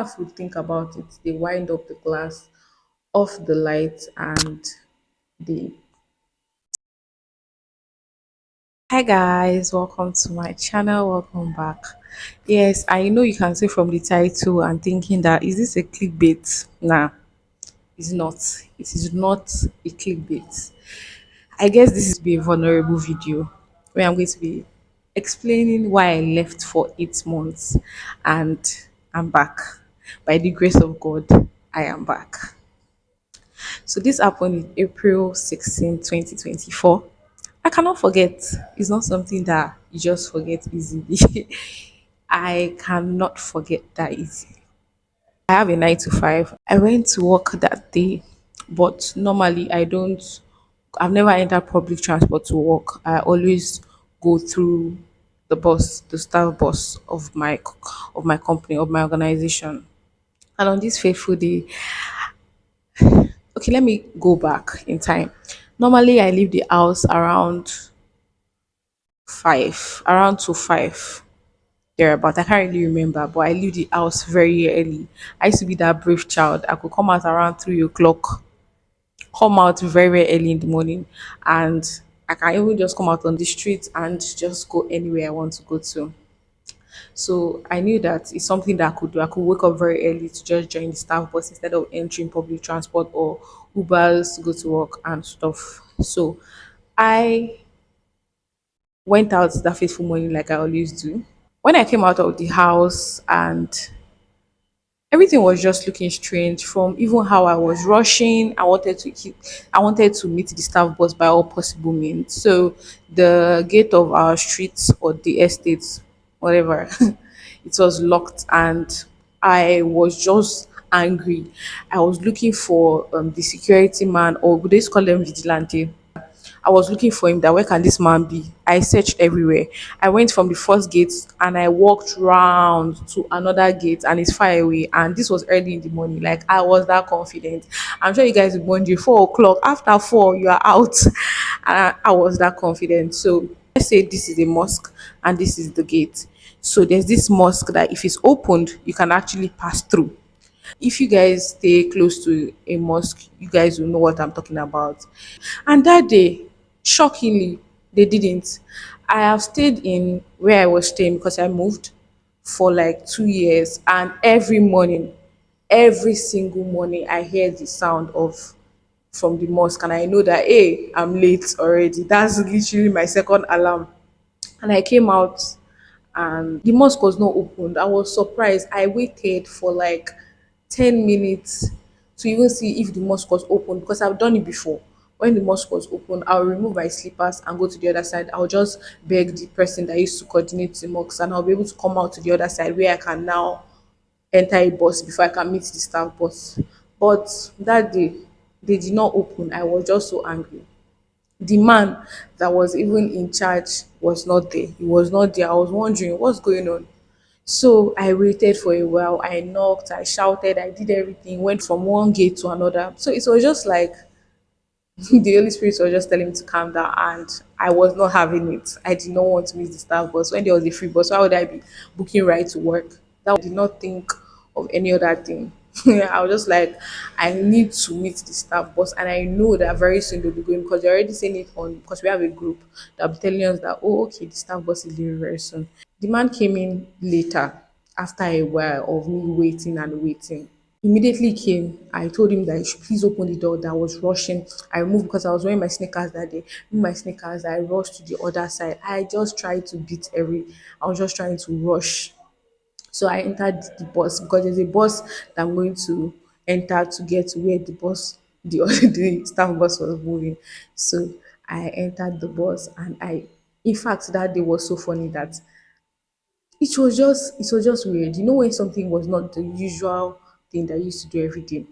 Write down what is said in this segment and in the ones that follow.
If we think about it, they wind up the glass, off the light, and they. Hi guys, welcome to my channel. Welcome back. Yes, I know you can see from the title and thinking that is this a clickbait? Nah, it's not. It is not a clickbait. I guess this is be a vulnerable video where I'm going to be explaining why I left for 8 months and I'm back. By the grace of God, I am back. So this happened in April 16, 2024. I cannot forget. It's not something that you just forget easily. I cannot forget that easy. I have a 9 to 5. I went to work that day, but normally I don't. I've never entered public transport to work. I always go through the bus, the staff bus of my company, of my organization. And on this fateful day, okay, let me go back in time. Normally, I leave the house around 5, around 2 5 thereabout. I can't really remember, but I leave the house very early. I used to be that brave child. I could come out around 3 o'clock, come out very, very early in the morning, and I can even just come out on the street and just go anywhere I want to go to. So I knew that it's something that I could do. I could wake up very early to just join the staff bus instead of entering public transport or Ubers to go to work and stuff. So I went out that fateful morning like I always do. When I came out of the house and everything was just looking strange from even how I was rushing. I wanted to meet the staff bus by all possible means. So the gate of our streets or the estates, whatever, it was locked and I was just angry. I was looking for the security man, or would they call them vigilante? I was looking for him, that where can this man be? I searched everywhere. I went from the first gate and I walked round to another gate and it's far away. And this was early in the morning. Like I was that confident. I'm sure you guys will wonder 4 o'clock. After 4, you are out. And I was that confident. So let's say this is a mosque and this is the gate. So there's this mosque that if it's opened, you can actually pass through. If you guys stay close to a mosque, you guys will know what I'm talking about. And that day, shockingly, they didn't. I have stayed in where I was staying because I moved for like 2 years, and every morning, every single morning, I hear the sound of from the mosque, and I know that hey, I'm late already. That's literally my second alarm. And I came out and the mosque was not opened. I was surprised. I waited for like 10 minutes to even see if the mosque was open because I've done it before. When the mosque was open, I'll remove my slippers and go to the other side. I'll just beg the person that used to coordinate the mosque and I'll be able to come out to the other side where I can now enter a bus before I can meet the staff bus. But that day, they did not open. I was just so angry. The man that was even in charge was not there. He was not there. I was wondering what's going on. So I waited for a while. I knocked, I shouted, I did everything, went from one gate to another. So it was just like the Holy Spirit was just telling me to calm down, and I was not having it. I did not want to miss the staff bus. When there was a free bus, why would I be booking right to work? That I did not think of any other thing. I was just like, I need to meet the staff bus, and I know that very soon they'll be going because they're already saying it on because we have a group that'll be telling us that oh okay, the staff bus is leaving very soon. The man came in later after a while of me waiting and waiting. Immediately came. I told him that he should please open the door. That I was rushing. I moved because I was wearing my sneakers that day. With my sneakers, I rushed to the other side. I just tried to beat every. I was just trying to rush. So I entered the bus because there's a bus that I'm going to enter to get to where the bus, the the staff bus was moving. So I entered the bus and in fact, that day was so funny that it was just weird. You know when something was not the usual thing that you used to do every day.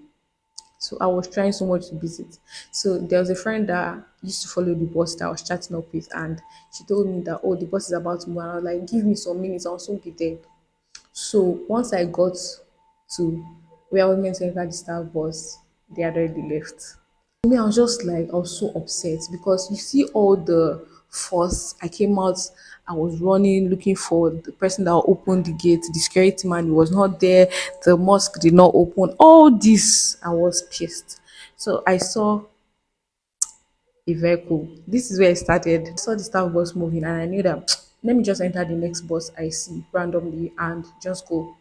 So I was trying so much to beat it. So there was a friend that used to follow the bus that I was chatting up with, and she told me that oh the bus is about to move. And I was like, give me some minutes, I'll soon be there. So once I got to where I was meant to enter the staff bus, they had already left. Me, I was just like, I was so upset because you see all the force. I came out, I was running, looking for the person that opened the gate. The security man was not there. The mosque did not open. All this, I was pissed. So I saw a vehicle. This is where it started. I saw the staff bus moving and I knew that let me just enter the next bus I see randomly and just go.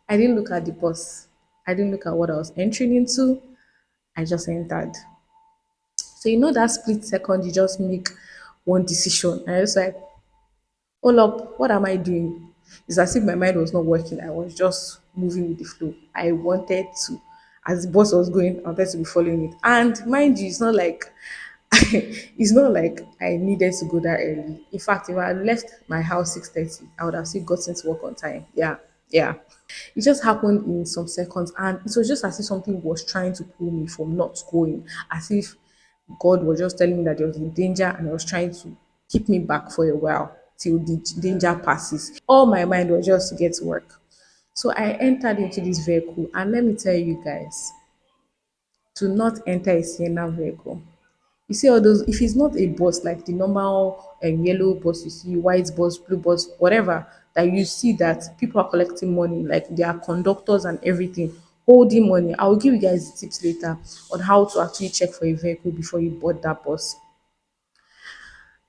I didn't look at the bus. I didn't look at what I was entering into. I just entered. So you know that split second you just make one decision. And I was like, hold up, what am I doing? It's as if my mind was not working. I was just moving with the flow. I wanted to, as the bus was going, I wanted to be following it. And mind you, it's not like it's not like I needed to go that early. In fact, if I had left my house 6:30, I would have still gotten to work on time. Yeah, yeah. It just happened in some seconds, and it was just as if something was trying to pull me from not going, as if God was just telling me that there was a danger and I was trying to keep me back for a while till the danger passes. All my mind was just to get to work. So I entered into this vehicle, and let me tell you guys, to not enter a Sienna vehicle. You see all those, if it's not a bus like the normal yellow bus you see, white bus, blue bus, whatever, that you see that people are collecting money, like they are conductors and everything, holding money. I will give you guys the tips later on how to actually check for a vehicle before you board that bus.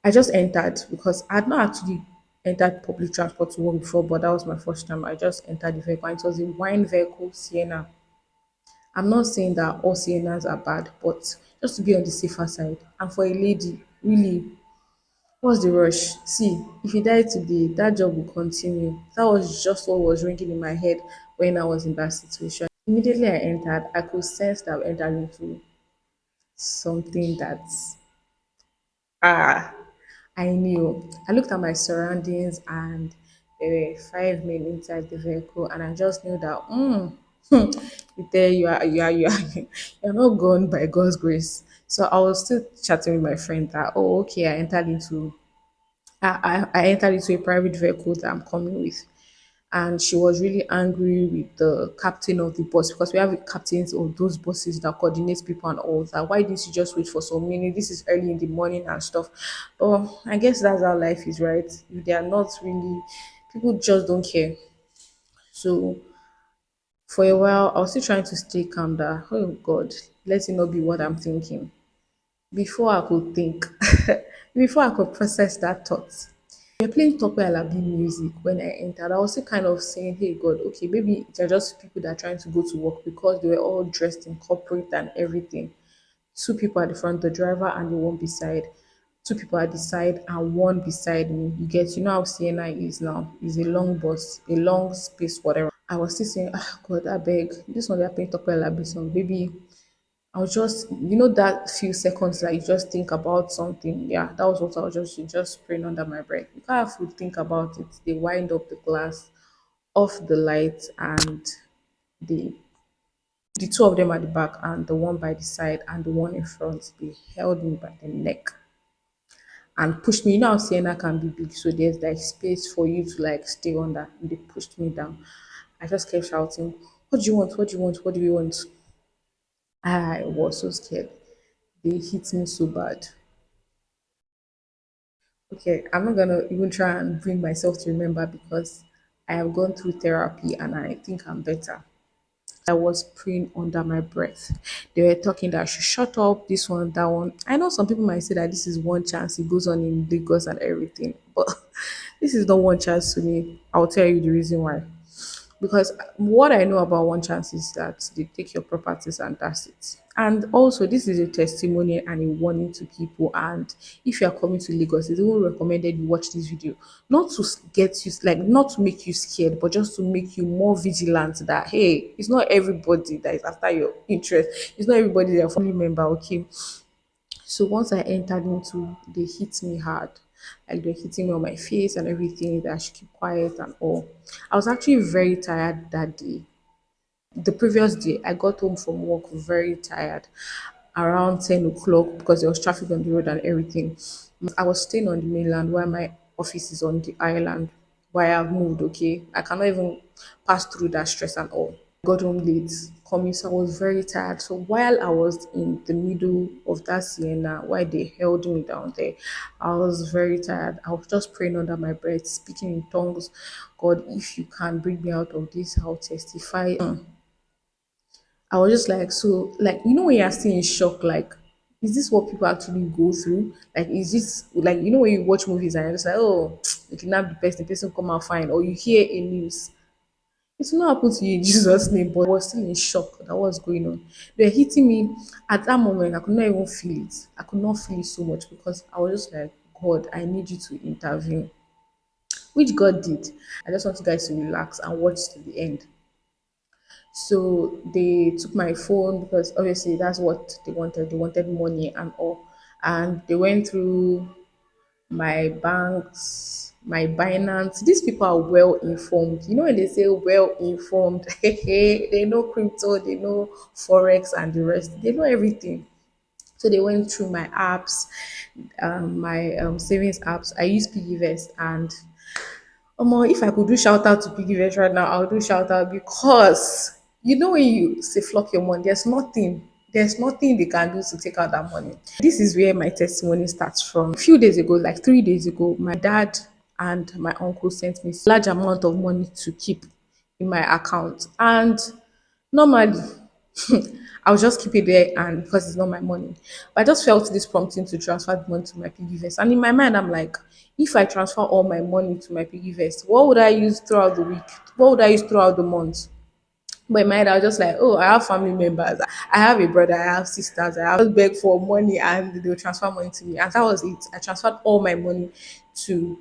I just entered because I had not actually entered public transport to work before, but that was my first time. I just entered the vehicle and it was a wine vehicle, Sienna. I'm not saying that all Siennas are bad, but just to be on the safer side. And for a lady, really, what's the rush? See, if you die today, that job will continue. That was just what was ringing in my head when I was in that situation. Immediately I entered, I could sense that I entered into something that's ah I knew. I looked at my surroundings and there were five men inside the vehicle, and I just knew that, there you are, you're not gone by God's grace. So I was still chatting with my friend that, oh, okay, I entered into a private vehicle that I'm coming with. And she was really angry with the captain of the bus because we have captains of those buses that coordinate people and all that. Why didn't you just wait for some minutes? This is early in the morning and stuff. But I guess that's how life is, right? If they are not really, people just don't care. So for a while, I was still trying to stay calm that, oh God, let it not be what I'm thinking. Before I could think, before I could process that thought, they're playing Tope Alabi music when I entered. I was still kind of saying, hey God, okay, maybe they're just people that are trying to go to work because they were all dressed in corporate and everything. Two people at the front, the driver and the one beside. Two people at the side and one beside me. You get, you know how Sienna is now. It's a long bus, a long space, whatever. I was still saying, ah, God, I beg. This one they're playing Tope Alabi song. Maybe I was just, that few seconds that you just think about something. Yeah, that was what I was just praying under my breath. You can't have to think about it. They wind up the glass, off the light, and the the two of them at the back and the one by the side and the one in front, they held me by the neck and pushed me. You know how Sienna can be big, so there's like space for you to like stay under. And they pushed me down. I just kept shouting, "What do you want? What do you want? What do you want?" I was so scared. They hit me so bad. Okay, I'm not gonna even try and bring myself to remember because I have gone through therapy and I think I'm better. I was praying under my breath. They were talking that I should shut up, this one, that one. I know some people might say that this is one chance, it goes on in Lagos and everything, but this is not one chance to me. I'll tell you the reason why. Because what I know about one chance is that they take your properties and that's it. And also, this is a testimony and a warning to people. And if you are coming to Lagos, it's even recommended you watch this video, not to get you like not to make you scared, but just to make you more vigilant. That hey, it's not everybody that is after your interest. It's not everybody that are family member. Okay, so once I entered into, they hit me hard. Like they're hitting me on my face and everything, that I should keep quiet and all. I was actually very tired that day. The previous day, I got home from work very tired around 10 o'clock because there was traffic on the road and everything. I was staying on the mainland while my office is on the island where I've moved, okay? I cannot even pass through that stress and all. got home late coming, so I was very tired. So while I was in the middle of that Sienna, while they held me down there, I was very tired. I was just praying under my breath, speaking in tongues. God, if you can bring me out of this, I'll testify. I was just like, so, like, when you're still in shock, like, is this what people actually go through? Like, is this, like, when you watch movies and you're just like, oh, you kidnap the person come out fine, or you hear a news. It will not happen to you in Jesus' name, but I was still in shock that what's going on. They were hitting me at that moment. I could not even feel it. I could not feel it so much because I was just like, God, I need you to intervene, which God did. I just want you guys to relax and watch to the end. So they took my phone because obviously that's what they wanted. They wanted money and all. And they went through my banks, my Binance. These people are well informed. When they say well informed, they know crypto, they know forex and the rest. They know everything. So they went through my apps, my savings apps. I use Piggyvest, and if I could do shout out to Piggyvest right now, I'll do shout out because when you say flock your money, there's nothing they can do to take out that money. This is where my testimony starts from. A few days ago, like 3 days ago, my dad and my uncle sent me a large amount of money to keep in my account. And normally, I'll just keep it there and because it's not my money. But I just felt this prompting to transfer the money to my piggy vest. And in my mind, I'm like, if I transfer all my money to my piggy vest, what would I use throughout the week? What would I use throughout the month? But in my head, I was just like, oh, I have family members. I have a brother. I have sisters. I have beg for money and they'll transfer money to me. And that was it. I transferred all my money to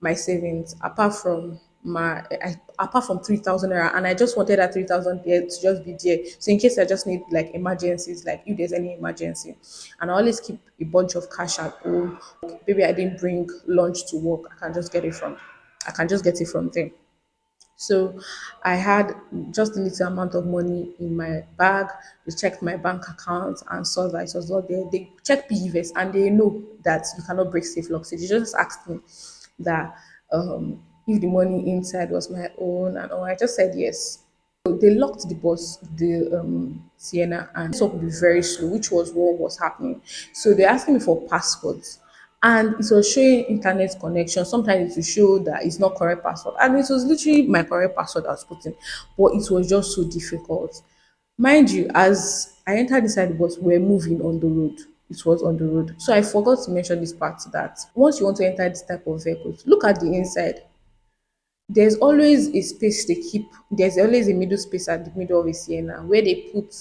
my savings apart from 3,000 naira, and I just wanted that 3,000 there to just be there, so in case I just need like emergencies, like if there's any emergency. And I always keep a bunch of cash at home. Maybe I didn't bring lunch to work, I can just get it from there. So I had just a little amount of money in my bag. They checked my bank account and saw that it was not there. They checked PEVs and they know that you cannot break safe lock. So they just asked me that if the money inside was my own and all. I just said yes. So they locked the Sienna, and this would be very slow, which was what was happening. So they asked me for passwords, and it was showing internet connection. Sometimes it will show that it's not correct password, and it was literally my correct password I was putting, but it was just so difficult. Mind you, as I entered inside the bus, we're moving on the road. It was on the road, so I forgot to mention this part that once you want to enter this type of vehicles, look at the inside. There's always a space they keep. There's always a middle space at the middle of a Sienna where they put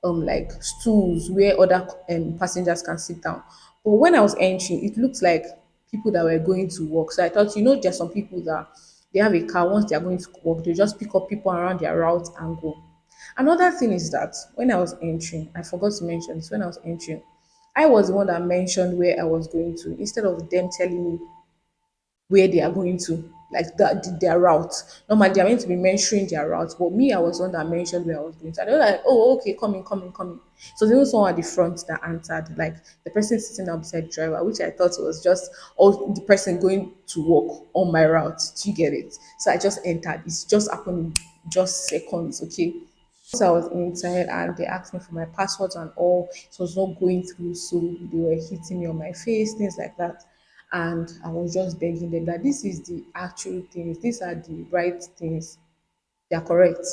like stools where other passengers can sit down. But when I was entering, it looked like people that were going to work. So I thought, there's some people that they have a car. Once they are going to work, they just pick up people around their route and go. Another thing is that when I was entering, I forgot to mention this. When I was entering, I was the one that mentioned where I was going to instead of them telling me where they are going to, like their route. Normally, they're meant to be mentioning their route, but me, I was one that mentioned where I was going to. And they were like, oh, okay, coming, coming, coming. So there was someone at the front that answered, like the person sitting down beside the driver, which I thought was just the person going to walk on my route. Do you get it? So I just entered. It's just happened in just seconds, okay? So I was inside and they asked me for my passwords and all. It was not going through, so they were hitting me on my face, things like that. And I was just begging them that this is the actual things, these are the right things. They are correct.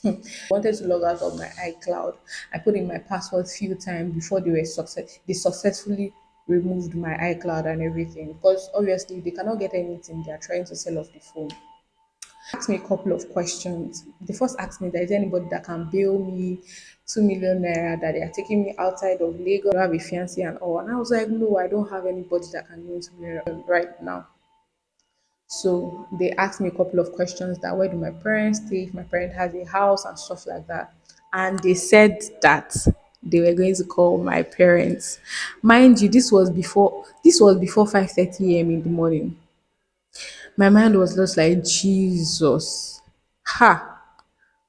I wanted to log out of my iCloud. I put in my password few times before they successfully removed my iCloud and everything. Because obviously they cannot get anything. They are trying to sell off the phone. Asked me a couple of questions. They first asked me, that is there anybody that can bail me 2 million naira that they are taking me outside of Lagos? I have a fiancé and all. And I was like, no, I don't have anybody that can give me 2 million right now. So they asked me a couple of questions that where do my parents stay, if my parent has a house and stuff like that. And they said that they were going to call my parents. Mind you, this was before 5:30 a.m. in the morning. My mind was just like, Jesus. Ha!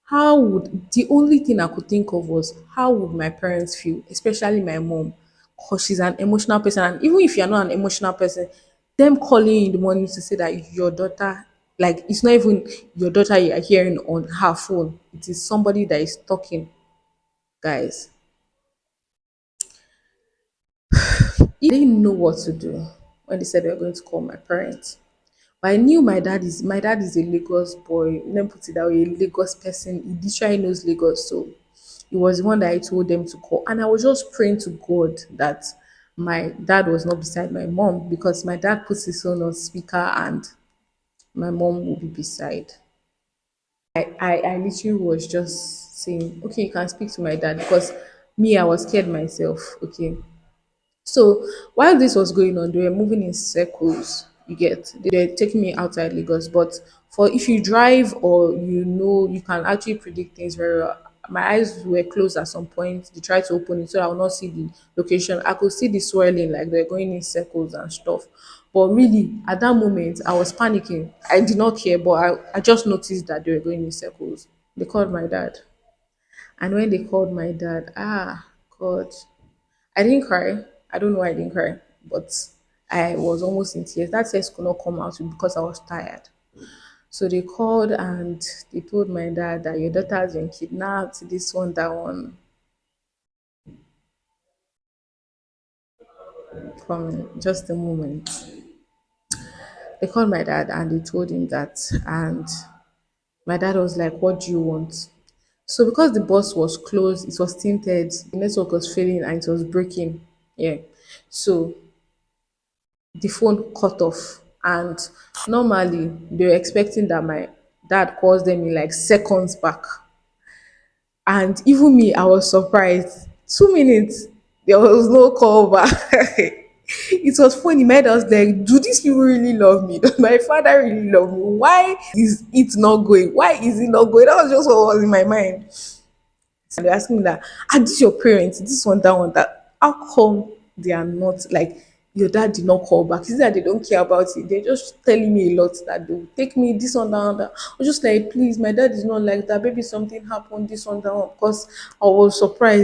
How would the only thing I could think of was how would my parents feel, especially my mom, because she's an emotional person. And even if you're not an emotional person, them calling you in the morning to say that your daughter Like it's not even your daughter you are hearing on her phone. It is somebody that is talking, guys. I didn't know what to do when they said they were going to call my parents. But I knew my dad is a Lagos boy. Let me put it that way, a Lagos person. He literally knows Lagos. So it was the one that I told them to call. And I was just praying to God that my dad was not beside my mom because my dad puts his phone on speaker and my mom will be beside. I literally was just saying, okay, you can speak to my dad because me, I was scared myself. Okay. So while this was going on, they were moving in circles. You get they're taking me outside Lagos, but for if you drive or you can actually predict things very well. My eyes were closed at some point. They tried to open it so I will not see the location. I could see the swirling, like they're going in circles and stuff. But really, at that moment, I was panicking. I did not care, but I just noticed that they were going in circles. They called my dad. And when they called my dad, God, I didn't cry. I don't know why I didn't cry, but I was almost in tears. That tears could not come out because I was tired. So they called and they told my dad that your daughter has been kidnapped, this one, that one. From just a moment. They called my dad and they told him that. And my dad was like, what do you want? So because the bus was closed, it was tinted, the network was failing and it was breaking. Yeah. So the phone cut off. And normally they were expecting that my dad calls them in like seconds back. And even me, I was surprised. 2 minutes, there was no call back. It was funny. My dad was like, do these people really love me? Does my father really love me? Why is it not going? Why is it not going? That was just what was in my mind. And they're asking me that, this your parents, this one, that one, that. How come they are not like your dad did not call back? Is that they don't care about it? They're just telling me a lot that they will take me this one, that, one, that. I was just like, please, my dad is not like that. Maybe something happened, this one, that one. Because I was surprised.